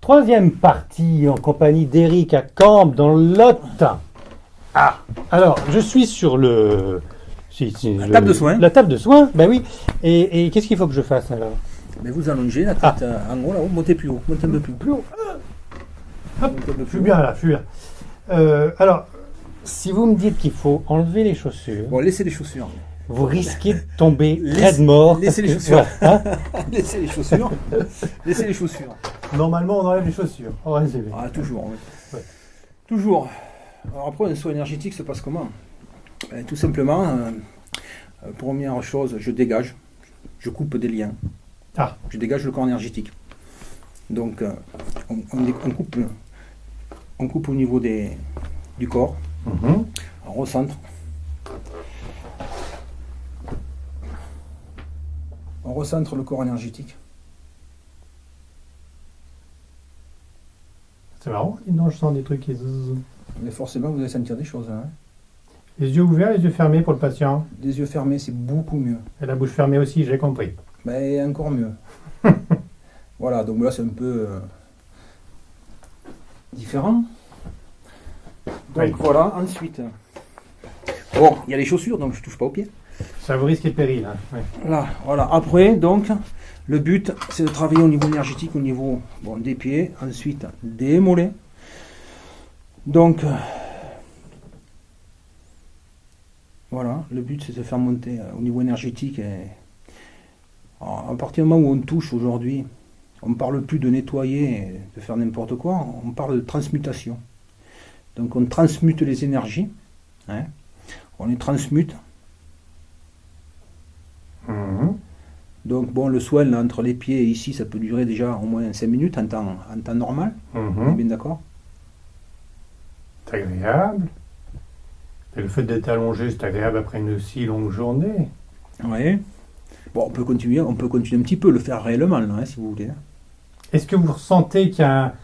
Troisième partie en compagnie d'Éric à Cambre dans le Lot. Ah, alors je suis sur le... table de soins. La table de soins, ben oui. Et qu'est-ce qu'il faut que je fasse alors? Mais vous allongez la tête en haut, là-haut, montez plus haut, montez un peu plus haut. Hop, je suis bien là, je suis bien. Alors, si vous me dites qu'il faut enlever les chaussures, Bon, laissez les chaussures. vous risquez de tomber très de mort. Laissez les parce que- chaussures. voilà, hein. Laissez les chaussures. Laissez les chaussures. Normalement, on enlève les chaussures. Oh, ouais, c'est bien. Ah, toujours, oui. Ouais. Toujours. Alors après, un soin énergétique se passe comment? Tout simplement, première chose, je dégage. Je coupe des liens. Ah. Je dégage le corps énergétique. Donc, on coupe au niveau du corps. Mhm. On recentre. On recentre le corps énergétique. C'est marrant, dis donc, je sens des trucs qui... Mais forcément, vous allez sentir des choses. Hein. Les yeux ouverts, les yeux fermés pour le patient. Les yeux fermés, c'est beaucoup mieux. Et la bouche fermée aussi, j'ai compris. Mais encore mieux. Voilà, donc là, c'est un peu différent. Donc Oui. voilà, ensuite. Bon, il y a les chaussures, donc je touche pas aux pieds. Ça vous risque de péril. Hein. Ouais. Là, voilà. Après, donc, le but, c'est de travailler au niveau énergétique, au niveau des pieds, ensuite des mollets. Donc, voilà, le but, c'est de faire monter au niveau énergétique. Alors, à partir du moment où on touche aujourd'hui, on ne parle plus de nettoyer et de faire n'importe quoi, on parle de transmutation. Donc, on transmute les énergies, hein, on les transmute. Mhm. Donc bon, le soin là, entre les pieds et ici, ça peut durer déjà au moins 5 minutes en temps normal. On est Mhm. bien d'accord? C'est agréable. Et le fait d'être allongé, c'est agréable après une si longue journée. Oui. Bon, on peut continuer un petit peu, le faire réellement, là, hein, si vous voulez. Est-ce que vous ressentez qu'il y a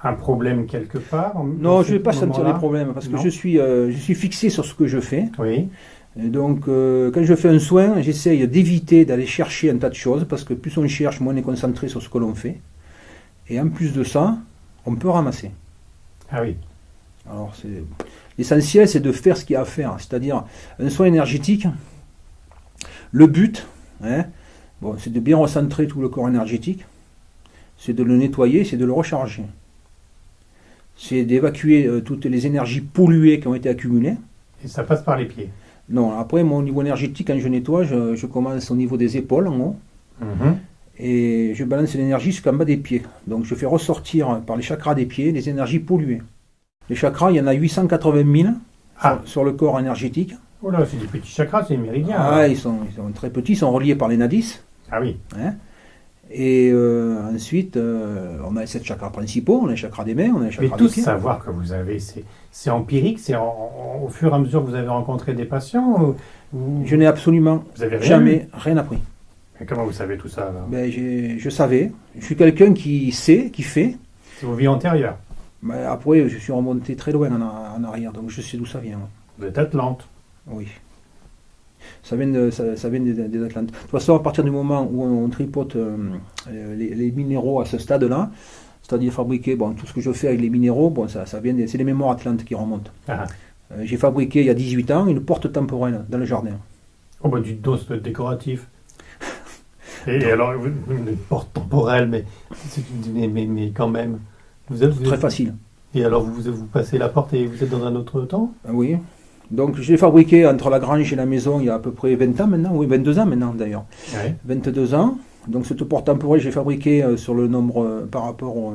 un problème quelque part Non, je ne vais pas sentir les problèmes, parce que Non. je suis fixé sur ce que je fais. Oui. Et donc, quand je fais un soin, j'essaye d'éviter d'aller chercher un tas de choses, parce que plus on cherche, moins on est concentré sur ce que l'on fait. Et en plus de ça, on peut ramasser. Ah oui. Alors, l'essentiel, c'est de faire ce qu'il y a à faire. C'est-à-dire, un soin énergétique, le but, hein, c'est de bien recentrer tout le corps énergétique, c'est de le nettoyer, c'est de le recharger. C'est d'évacuer toutes les énergies polluées qui ont été accumulées. Et ça passe par les pieds. Non, après, mon niveau énergétique, quand je nettoie, je commence au niveau des épaules, en haut, Mhm. et je balance l'énergie jusqu'en bas des pieds. Donc, je fais ressortir par les chakras des pieds les énergies polluées. Les chakras, il y en a 880 000 Ah. sur le corps énergétique. Oh là, c'est des petits chakras, c'est des méridiens. Ah, alors. ils sont très petits, ils sont reliés par les nadis. Ah oui. Hein. Et ensuite, on a les 7 chakras principaux, on a les chakras des mains, on a les Mais chakras tout des ce pieds. savoir que vous avez, c'est empirique, c'est au fur et à mesure que vous avez rencontré des patients Je n'ai absolument Vous avez rien jamais rien appris. Mais comment vous savez tout ça alors? Ben, je savais, je suis quelqu'un qui sait, qui fait. C'est vos vies antérieures. Mais après, je suis remonté très loin en arrière, donc je sais d'où ça vient. Vous êtes Atlante. Oui. Ça vient des Atlantes. De toute façon, à partir du moment où on tripote les minéraux à ce stade-là, c'est-à-dire fabriquer tout ce que je fais avec les minéraux, ça vient c'est les mémoires atlantes qui remontent. Ah. J'ai fabriqué il y a 18 ans une porte temporelle dans le jardin. Oh bah du dos, ça peut être décoratif. Et alors, une porte temporelle, mais quand même. Vous êtes Très facile. Et alors, vous passez la porte et vous êtes dans un autre temps? Oui. Donc je l'ai fabriqué entre la grange et la maison il y a à peu près 20 ans maintenant, oui 22 ans maintenant d'ailleurs. Oui. 22 ans. Donc cette porte temporelle, j'ai fabriqué sur le nombre par rapport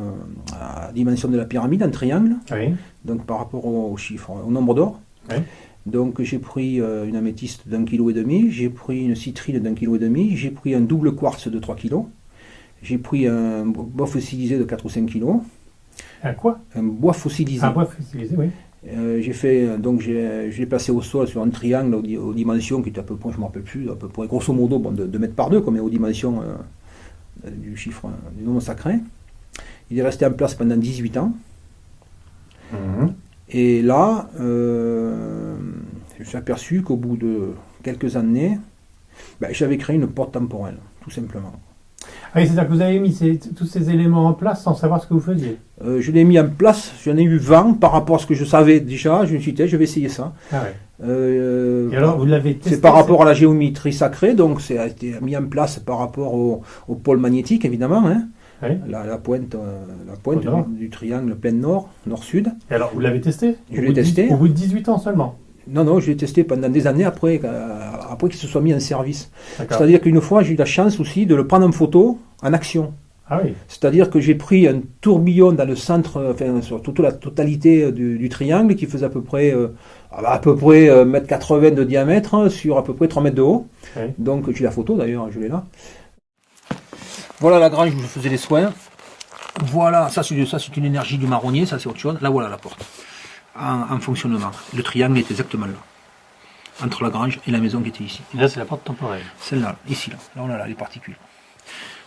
à la dimension de la pyramide en triangle, Oui. donc par rapport au chiffre, au nombre d'or. Oui. Donc j'ai pris une améthyste d'1,5 kg, j'ai pris une citrine d'1,5 kg, j'ai pris un double quartz de 3 kg, j'ai pris un bois fossilisé de 4 ou 5 kg. Un quoi? Un bois fossilisé. Un bois fossilisé, oui. Je l'ai placé au sol sur un triangle aux dimensions qui étaient à peu près, je ne me rappelle plus, à peu près grosso modo de 2 mètres par 2, comme aux dimensions du chiffre du nombre sacré. Il est resté en place pendant 18 ans. Mhm. Et là, je me suis aperçu qu'au bout de quelques années, j'avais créé une porte temporelle, tout simplement. Ah oui, c'est-à-dire que vous avez mis tous ces éléments en place sans savoir ce que vous faisiez. Je l'ai mis en place, j'en ai eu 20 par rapport à ce que je savais déjà. Je me suis dit, je vais essayer ça. Ah ouais. Et alors, vous l'avez testé? C'est par rapport à la géométrie sacrée, donc ça a été mis en place par rapport au pôle magnétique, évidemment. Hein. Oui. La pointe du triangle plein nord, nord-sud. Et alors, vous l'avez testé? Je l'ai testé. Au bout de 18 ans seulement? Non, je l'ai testé pendant des années après qu'il se soit mis en service. C'est-à-dire qu'une fois, j'ai eu la chance aussi de le prendre en photo en action. Ah oui. C'est-à-dire que j'ai pris un tourbillon dans le centre, sur toute la totalité du triangle, qui faisait à peu près 1,80 m de diamètre, sur à peu près 3 mètres de haut. Oui. Donc, j'ai la photo d'ailleurs, je l'ai là. Voilà la grange où je faisais les soins. Voilà, ça c'est une énergie du marronnier, ça c'est autre chose. Là voilà la porte, en fonctionnement. Le triangle est exactement là, entre la grange et la maison qui était ici. Et là c'est la porte temporelle. Celle-là, ici, là on a les particules.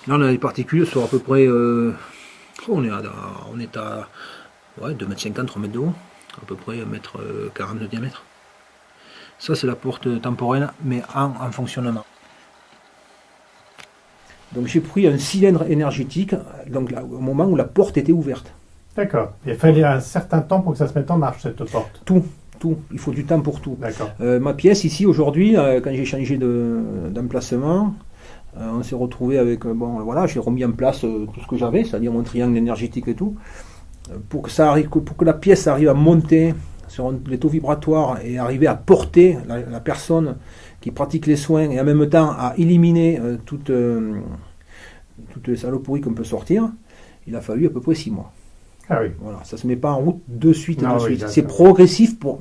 Là on a les particules sur à peu près, on est à 2,50 m, 3 mètres de haut, à peu près 1,40 m de diamètre. Ça c'est la porte temporelle, mais en fonctionnement. Donc j'ai pris un cylindre énergétique, donc là, au moment où la porte était ouverte. D'accord. Il fallait un certain temps pour que ça se mette en marche, cette porte. Tout. Il faut du temps pour tout. D'accord. Ma pièce ici aujourd'hui, quand j'ai changé d'emplacement, on s'est retrouvé avec, j'ai remis en place tout ce que j'avais, c'est-à-dire mon triangle énergétique et tout, pour que la pièce arrive à monter sur les taux vibratoires et arriver à porter la personne qui pratique les soins et en même temps à éliminer toutes les saloperies qu'on peut sortir, il a fallu à peu près 6 mois. Ah oui. Voilà, ça ne se met pas en route de suite. Oui, c'est progressif pour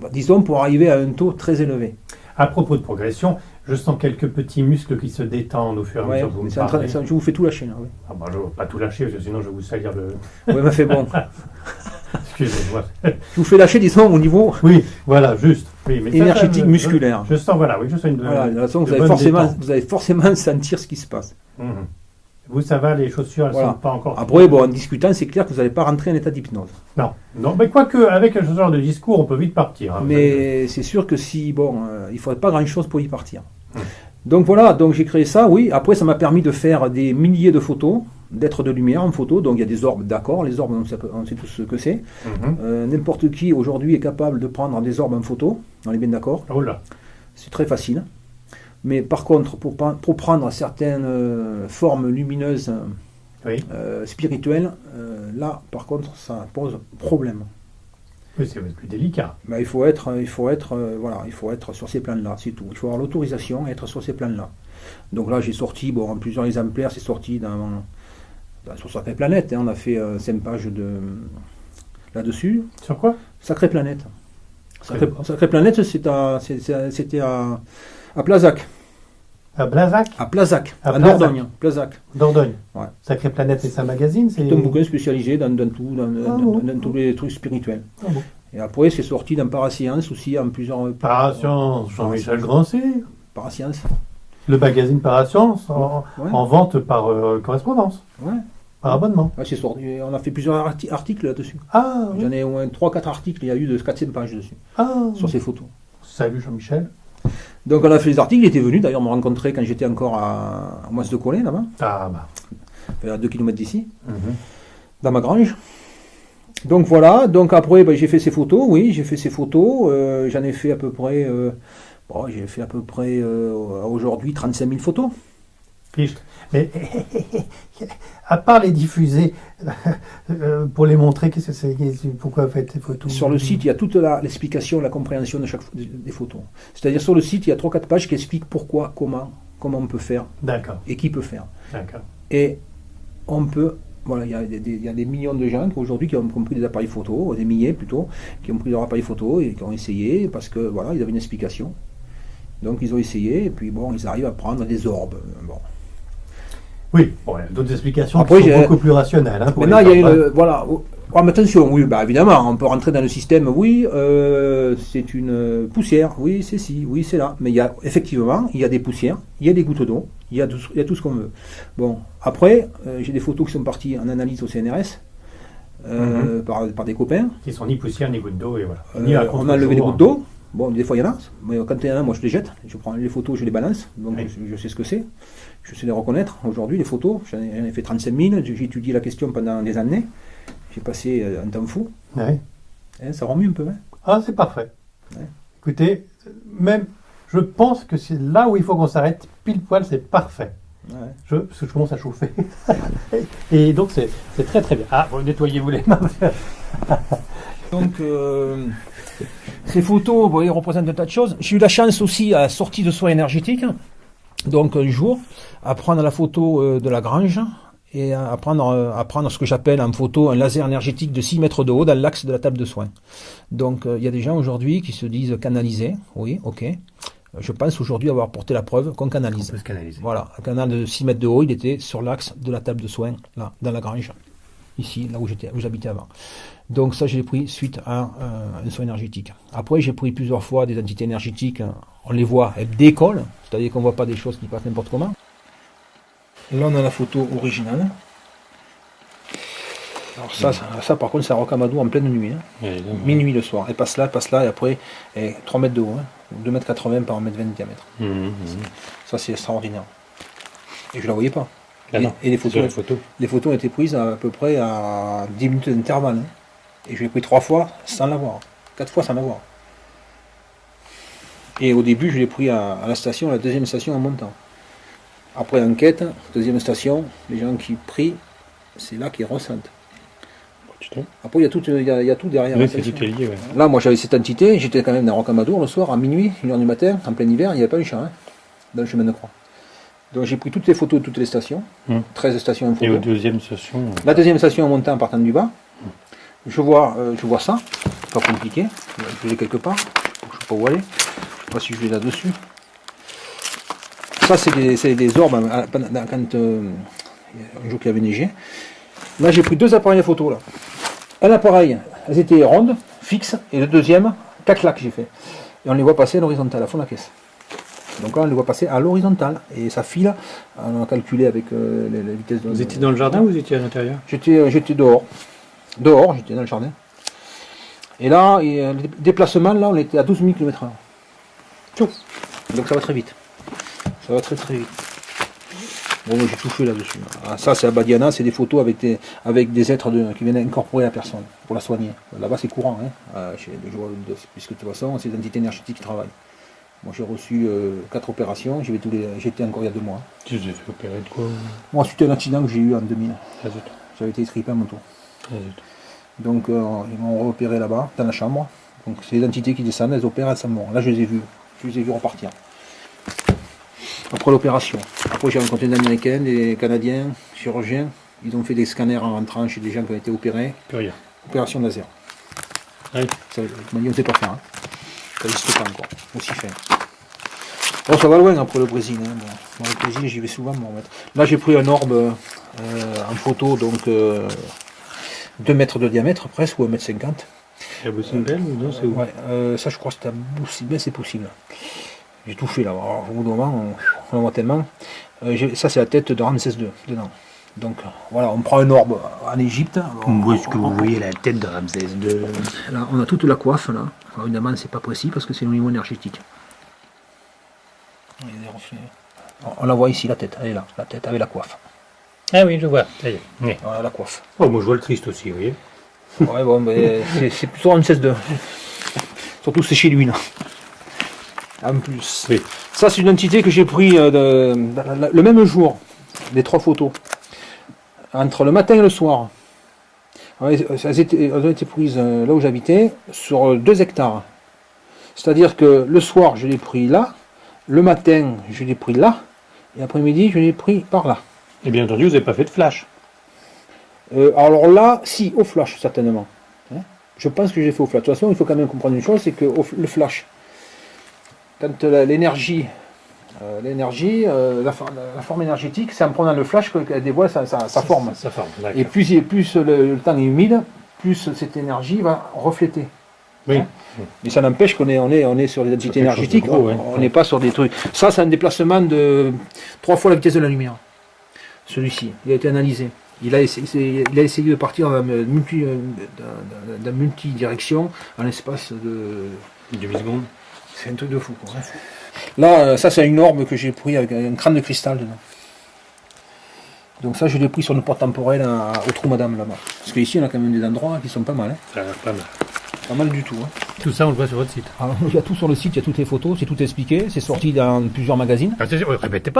arriver à un taux très élevé. À propos de progression, je sens quelques petits muscles qui se détendent au fur et à mesure que vous me parlez. Je vous fais tout lâcher là. Oui. Ah je ne vais pas tout lâcher, parce que sinon je vais vous salir le... Oui, mais fait bon. Excusez-moi. Je vous fais lâcher, disons, au niveau juste. Oui, mais énergétique, musculaire. Je sens, je sens une... Voilà, de toute façon, vous allez forcément sentir ce qui se passe. Vous, ça va, les chaussures, elles ne sont pas encore... Après, en discutant, c'est clair que vous n'allez pas rentrer en état d'hypnose. Non, mais quoique, avec ce genre de discours, on peut vite partir. Hein, mais c'est sûr que il ne faudrait pas grand-chose pour y partir. Donc voilà, j'ai créé ça, oui. Après, ça m'a permis de faire des milliers de photos, d'êtres de lumière en photo. Donc il y a des orbes, d'accord, les orbes, on sait tous ce que c'est. N'importe qui, aujourd'hui, est capable de prendre des orbes en photo, on est bien d'accord. Oh là. C'est très facile. Mais par contre, pour prendre certaines formes lumineuses spirituelles, là, par contre, ça pose problème. Oui, c'est plus délicat. Il faut être sur ces plans-là, c'est tout. Il faut avoir l'autorisation et être sur ces plans-là. Donc là, j'ai sorti, en plusieurs exemplaires, c'est sorti sur Sacrée Planète. On a fait 5 pages là-dessus. Sur quoi? Sacrée Planète. Sacrée Planète, c'était à Plazac. À Blazac? À Plazac, à Plazac. Dordogne. Plazac. Dordogne. Ouais. Sacrée Planète, c'est un magazine? C'est un bouquin spécialisé dans tous les trucs spirituels. Ah bon. Et après, c'est sorti dans Parascience aussi, en plusieurs... Parascience, Jean-Michel Grandcy. Parascience. Le magazine Parascience, en vente par correspondance. Ouais. Par abonnement. Ouais, c'est sorti. On a fait plusieurs articles là-dessus. Ah, oui. J'en ai au moins 3-4 articles, il y a eu de 4-5 pages dessus. Sur ces photos. Salut Jean-Michel. Donc on a fait les articles, il était venu d'ailleurs me rencontrer quand j'étais encore à Moisse de Collet là-bas. À 2 km d'ici, dans ma grange. Donc voilà, après j'ai fait ces photos, j'en ai fait à peu près, aujourd'hui 35 000 photos. Mais à part les diffuser, pour les montrer, pourquoi vous faites ces photos? Sur le site, il y a toute l'explication, la compréhension de chaque des photos. C'est-à-dire sur le site, il y a 3-4 pages qui expliquent pourquoi, comment on peut faire. D'accord. Et qui peut faire. D'accord. Et on peut... Voilà, il y a des millions de gens aujourd'hui qui ont pris des appareils photo, des milliers plutôt, qui ont pris leur appareil photo et qui ont essayé parce que ils avaient une explication. Donc ils ont essayé et puis ils arrivent à prendre des orbes. Oui, il y a d'autres explications qui sont beaucoup plus rationnelles. Maintenant, il y a mais attention, oui, évidemment, on peut rentrer dans le système, c'est une poussière, c'est ci, c'est là. Mais il y a des poussières, il y a des gouttes d'eau, il y a tout ce qu'on veut. Bon, après, j'ai des photos qui sont parties en analyse au CNRS, par des copains. Qui sont ni poussière, ni gouttes d'eau, et voilà. On a enlevé les gouttes d'eau, Bon, des fois il y en a, mais quand il y en a, moi je les jette, je prends les photos, je les balance, donc Oui. je sais ce que c'est, je sais les reconnaître. Aujourd'hui, les photos, j'en ai fait 35 000, j'ai étudié la question pendant des années, j'ai passé un temps fou. Ouais. Hein, ça rend mieux un peu, hein. Ah, c'est parfait. Ouais. Écoutez, même, je pense que c'est là où il faut qu'on s'arrête, pile poil, c'est parfait. Ouais. Parce que je commence à chauffer. Et donc, c'est très très bien. Ah, bon, nettoyez-vous les mains. Donc, ces photos, vous voyez, représentent un tas de choses. J'ai eu la chance aussi, à la sortie de soins énergétiques, donc un jour, à prendre la photo de la grange et à prendre ce que j'appelle en photo un laser énergétique de 6 mètres de haut dans l'axe de la table de soins. Donc, il y a des gens aujourd'hui qui se disent canaliser. Oui, ok. Je pense aujourd'hui avoir porté la preuve qu'on canalise. On peut se canaliser. Voilà, un canal de 6 mètres de haut, il était sur l'axe de la table de soins, là, dans la grange, ici, là où j'habitais avant. Donc ça, je l'ai pris suite à un soin énergétique. Après, j'ai pris plusieurs fois des entités énergétiques, on les voit, elles décollent, c'est-à-dire qu'on ne voit pas des choses qui passent n'importe comment. Là, on a la photo originale. Alors ça par contre, c'est un rocamadour en pleine nuit. Hein. Minuit le soir. Elle passe là, et après, 3 mètres de haut. Hein. 2,80 m par 1,20 m de diamètre. Ça, c'est extraordinaire. Et je ne la voyais pas. Et les photos ont été prises à peu près à 10 minutes d'intervalle. Hein. Et je l'ai pris 3 fois sans la voir. 4 fois sans la voir. Et au début, je l'ai pris à la station, la deuxième station en montant. Après enquête, deuxième station, les gens qui prient, c'est là qu'ils ressentent. Après, il y a tout derrière. Oui, c'est tout lié, ouais. Là, moi, j'avais cette entité, j'étais quand même dans Rocamadour le soir, à minuit, 1h du matin, en plein hiver, il n'y avait pas un chat, hein, dans le chemin de croix. Donc, j'ai pris toutes les photos de toutes les stations, 13 stations en photo. Et aux deuxième station La deuxième station en montant, en partant du bas, je vois ça, pas compliqué, je l'ai quelque part, je ne sais pas où aller, je ne sais pas si je vais là-dessus. Ça, c'est des orbes, quand un jour qu'il avait neigé. Là, j'ai pris 2 appareils photo, là. Un appareil, elles étaient rondes, fixes, et le deuxième, 4 claques j'ai fait. Et on les voit passer à l'horizontale, à fond de la caisse. Donc là, on les voit passer à l'horizontale, et ça file, on a calculé avec les vitesses de... Vous étiez dans le jardin ou vous étiez à l'intérieur? J'étais dehors. Dehors, j'étais dans le jardin. Et là, le déplacement, là, on était à 12 000 km/h. Donc ça va très vite. Ça va très très vite. Bon, j'ai tout fait là-dessus. Ah, ça, c'est à Badiana, c'est des photos avec des êtres qui viennent incorporer la personne pour la soigner. Là-bas, c'est courant, hein, puisque de toute façon, c'est des entités énergétiques qui travaillent. Moi, j'ai reçu 4 opérations, j'étais encore il y a 2 mois. Tu t'es fait opérer de quoi? Moi, c'était un accident que j'ai eu en 2000. Ah, zut. J'avais été étripé à mon tour. Ah, zut. Donc, ils m'ont repéré là-bas, dans la chambre. Donc, c'est les entités qui descendent, elles opèrent, elles s'en vont. Là, je les ai vues repartir. Après l'opération. Après, j'ai rencontré des Américains, des Canadiens, chirurgiens. Ils ont fait des scanners en rentrant chez des gens qui ont été opérés. Plus rien. Opération laser. Oui. Ça, on ne sait pas faire. Hein. Ça n'existe pas encore. Aussi fin. Bon, ça va loin après le Brésil. Hein. Bon, le Brésil, j'y vais souvent. Bon, là, j'ai pris un orbe en photo, donc 2 mètres de diamètre presque, ou 1,50 m. C'est à Boussimbel ou non? C'est où? Ouais, ça, je crois que c'est à Boussimbel, c'est possible. J'ai tout fait là. Alors, au bout d'un moment, on en voit tellement. Ça, c'est la tête de Ramsès II dedans. Donc voilà, on prend un orbe en Égypte. Où est-ce que vous voyez la tête de Ramsès II? Là, on a toute la coiffe là. Alors, évidemment, c'est pas précis parce que c'est au niveau énergétique. Il y a des reflets. On la voit ici, la tête. Elle est là, la tête avec la coiffe. Ah oui, je vois. Ça y est. Oui. Voilà la coiffe. Oh, moi je vois le Christ aussi, vous voyez. Ouais, bon, mais c'est plutôt Ramsès II. Surtout c'est chez lui là. En plus. Oui. Ça, c'est une entité que j'ai pris le même jour, les 3 photos, entre le matin et le soir. Elles ont été prises là où j'habitais, sur 2 hectares. C'est-à-dire que le soir, je l'ai pris là, le matin, je l'ai pris là, et l'après-midi, je l'ai pris par là. Et bien entendu, vous n'avez pas fait de flash. Alors là, si, au flash, certainement. Hein, je pense que j'ai fait au flash. De toute façon, il faut quand même comprendre une chose, c'est que le flash, quand l'énergie, la forme énergétique, c'est en prenant le flash qu'elle dévoile sa forme. Ça forme, d'accord. Et plus le temps est humide, plus cette énergie va refléter. Oui. Hein, mais ça n'empêche qu'on est sur des entités énergétiques, gros, ouais. On n'est pas sur des trucs. Ça, c'est un déplacement de 3 fois la vitesse de la lumière. Celui-ci, il a été analysé. Il a essayé de partir dans multidirection en l'espace de 1/2 seconde. C'est un truc de fou, quoi. Là, ça, c'est une orbe que j'ai pris avec un crâne de cristal dedans. Donc ça, je l'ai pris sur une porte temporelle au Trou Madame, là-bas. Parce qu'ici, on a quand même des endroits qui sont pas mal. Hein. Ça a l'air pas mal. Pas mal du tout. Hein. Tout ça, on le voit sur votre site. Alors, il y a tout sur le site, il y a toutes les photos, c'est tout expliqué. C'est sorti dans plusieurs magazines. Répétez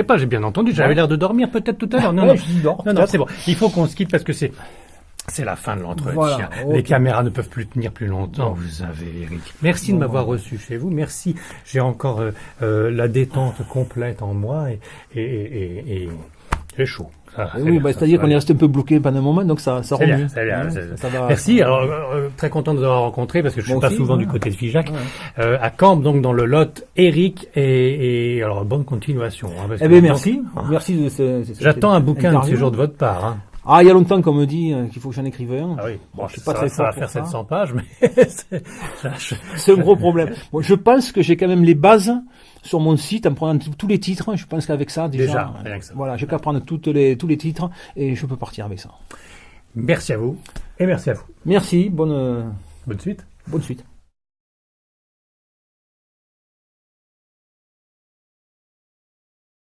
pas, j'ai bien entendu. J'avais l'air de dormir peut-être tout à l'heure. Non, je dors. Non, c'est bon. Il faut qu'on se quitte parce que c'est la fin de l'entretien. Voilà, okay. Les caméras ne peuvent plus tenir plus longtemps. Vous avez, Eric. Merci de m'avoir reçu chez vous. Merci. J'ai encore la détente complète en moi et j'ai chaud. Oui, c'est-à-dire qu'on est resté un peu bloqué pendant un moment, donc ça remue. Ça va. Merci. Alors, très content de vous avoir rencontré parce que je suis pas souvent du côté de Figeac. À Cambre, donc dans le Lot, Eric et alors bonne continuation. Hein, parce que merci. Merci de j'attends un bouquin de ce jour de votre part. Hein. Ah, il y a longtemps qu'on me dit qu'il faut que j'en écrive un. Ah oui, bon, je suis pas très fort. Ça va faire 700 pages, mais c'est un gros problème. Bon, je pense que j'ai quand même les bases sur mon site en prenant tous les titres. Je pense qu'avec ça, déjà rien que ça. Voilà, j'ai qu'à prendre tous les titres et je peux partir avec ça. Merci à vous et merci à vous. Merci, bonne suite. Bonne suite.